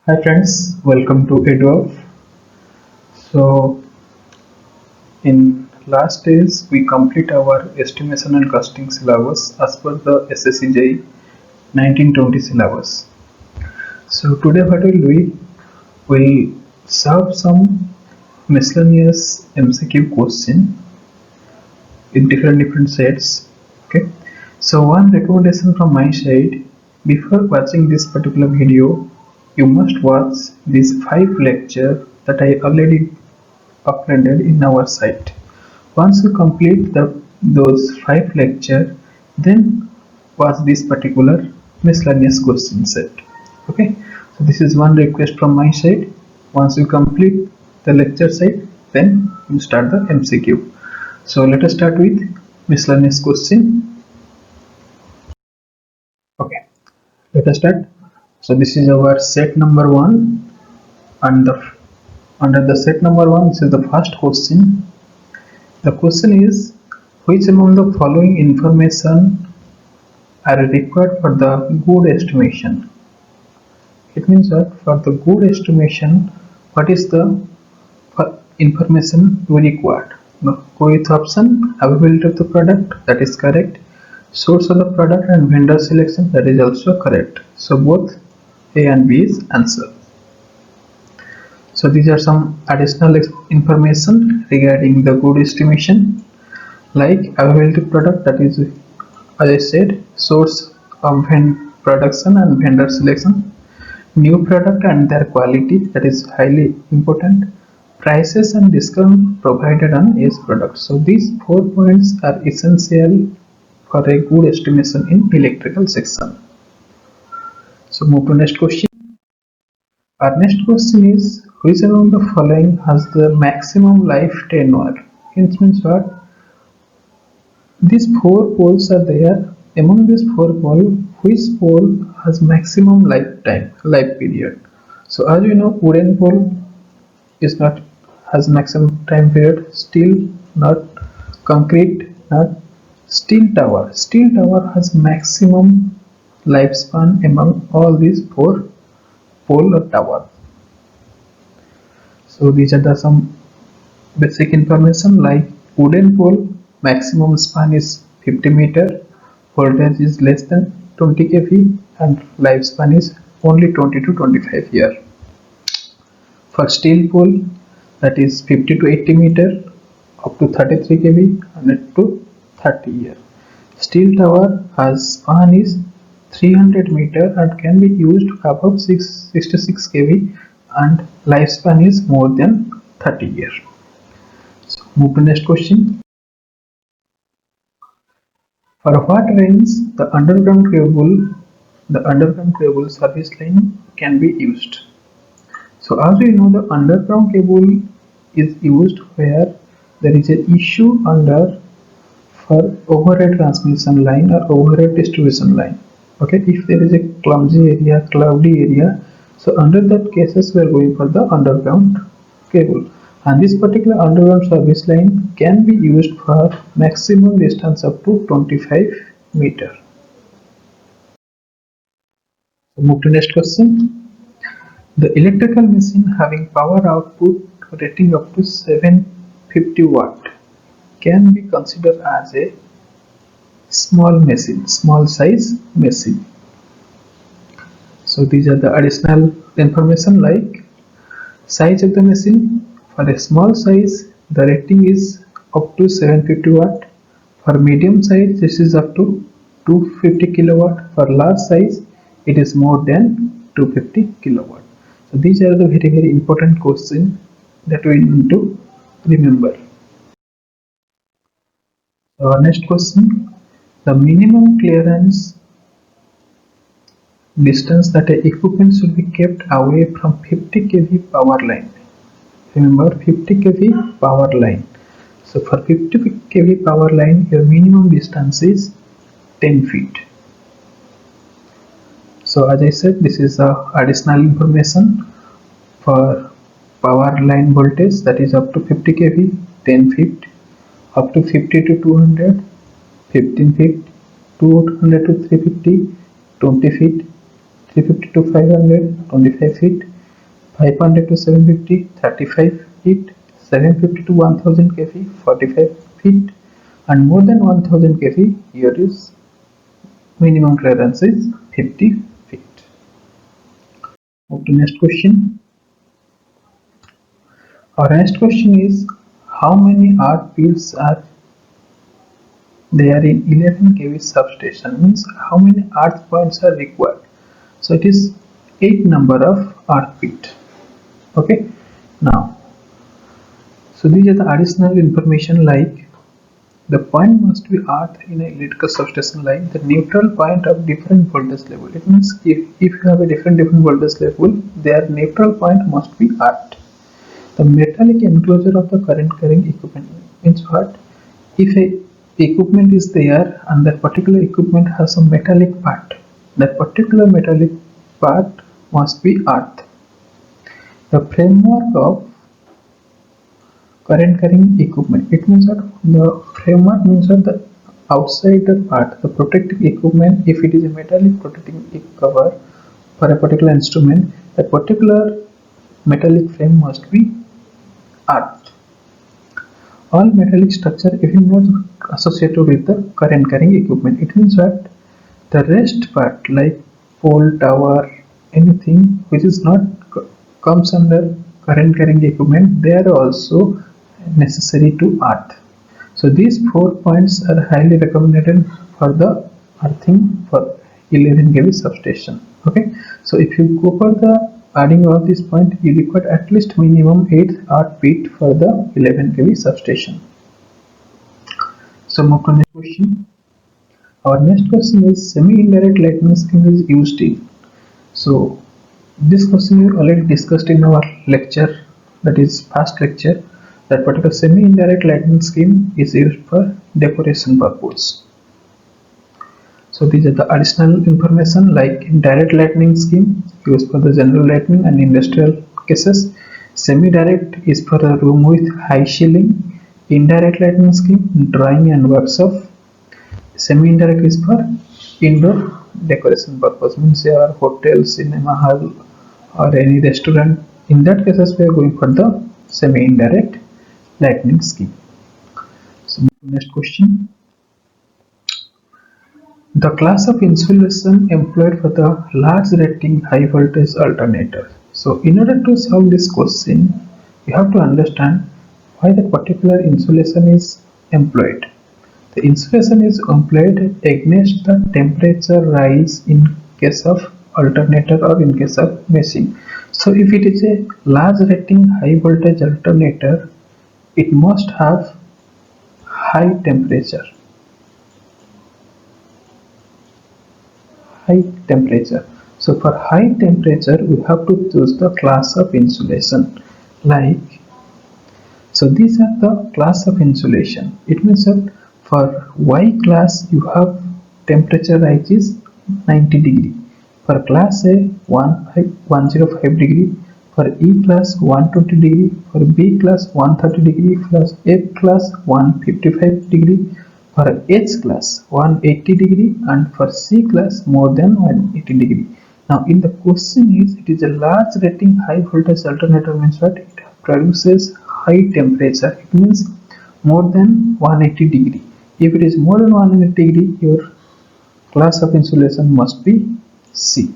Hi friends, welcome to EduOff. So in last days we complete our estimation and costing syllabus as per the SSC JEE 1920 syllabus. So today what we'll do, we'll solve some miscellaneous MCQ question in different sets. Okay. So one recommendation from my side, before watching this particular video, you must watch these 5 lectures that I already uploaded in our site. Once you complete those 5 lectures, then watch this particular miscellaneous question set. Okay, so this is one request from my side. Once you complete the lecture set, then you start the MCQ. So let us start with miscellaneous question. Okay, let us start. So this is our set number one, and under the set number one, this is the first question. The question is, which among the following information are required for the good estimation? It means that for the good estimation, what is the information we required? Now, go with option, availability of the product, that is correct. Source of the product and vendor selection, that is also correct. So both A and B is answer. So these are some additional information regarding the good estimation, like availability product, that is, as I said, source of production and vendor selection, new product and their quality, that is highly important, prices and discount provided on each product. So these 4 points are essential for a good estimation in electrical section. So move to next question. Our next question is, which among the following has the maximum life tenure? It means what? These 4 poles are there. Among these 4 poles, which pole has maximum life period? So as you know, wooden pole is not has maximum time period. Steel not, concrete not. Steel tower. Steel tower has maximum lifespan among all these 4 pole or tower. So these are the some basic information, like wooden pole maximum span is 50 meter, voltage is less than 20 kV, and lifespan is only 20 to 25 year. For steel pole, that is 50 to 80 meter, up to 33 kV, and up to 30 year. Steel tower has span is 300 meter and can be used above 66 kV, and lifespan is more than 30 years. So move to next question. For what range the underground cable service line can be used? So as we know, the underground cable is used where there is an issue under for overhead transmission line or overhead distribution line. Okay, if there is a clumsy area, cloudy area, so under that cases we are going for the underground cable, and this particular underground service line can be used for maximum distance up to 25 meter. So move to next question. The electrical machine having power output rating up to 750 watt can be considered as a small size machine. So these are the additional information, like size of the machine. For a small size, the rating is up to 750 watt. For medium size, this is up to 250 kilowatt. For large size, it is more than 250 kilowatt. So these are the very important questions that we need to remember. So our next question, the minimum clearance distance that a equipment should be kept away from 50 kV power line. Remember, 50 kV power line. So for 50 kV power line, your minimum distance is 10 feet. So as I said, this is additional information for power line voltage, that is up to 50 kV, 10 feet, up to 50 to 200, 15 feet, 200 to 350, 20 feet, 350 to 500, 25 feet, 500 to 750, 35 feet, 750 to 1000 kV, 45 feet, and more than 1000 kV, here is minimum clearance is 50 feet. Move to next question. Our next question is, how many arc fields are there in 11 kV substation? Means how many arc points are required? So it is 8 number of arc feet. Okay. Now, so these are the additional information like the point must be arced in an electrical substation line, the neutral point of different voltage level. It means if you have a different voltage level, their neutral point must be arced. The metallic enclosure of the current carrying equipment means what? If a equipment is there and that particular equipment has a metallic part, that particular metallic part must be arched. The framework of current carrying equipment. It means that the framework means that the outside the part, the protecting equipment, if it is a metallic protecting cover for a particular instrument, that particular metallic frame must be arched. All metallic structure if not associated with the current carrying equipment. It means that the rest part like pole, tower, anything which is not comes under current carrying equipment, they are also necessary to earth. So these 4 points are highly recommended for the earthing for 11 kV substation. Okay, so if you go for the adding all these points, you require at least minimum 8 arc feet for the 11 kV substation. So move to the next question. Our next question is semi-indirect lightning scheme is used in. So this question we already discussed in our lecture, that is past lecture, that particular semi-indirect lightning scheme is used for decoration purpose. So these are the additional information like direct lightning scheme used for the general lightning and industrial cases. Semi-direct is for a room with high ceiling. Indirect lightning scheme, drawing and workshop. Semi-indirect is for indoor decoration purpose, means there are hotels, cinema hall or any restaurant. In that cases we are going for the semi-indirect lightning scheme. So next question. The class of insulation employed for the large rating high voltage alternator. So in order to solve this question, you have to understand why that particular insulation is employed. The insulation is employed against the temperature rise in case of alternator or in case of machine. So if it is a large rating high voltage alternator, it must have high temperature. High temperature. So for high temperature, we have to choose the class of insulation. Like, so these are the class of insulation. It means that for Y class, you have temperature rise is 90 degree. For class A, 105 degree. For E class, 120 degree. For B class, 130 degree. For F class, 155 degree. For H class 180 degree and for C class more than 180 degree. Now in the question is, it is a large rating high voltage alternator means what? It produces high temperature. It means more than 180 degree. If it is more than 180 degree, your class of insulation must be C.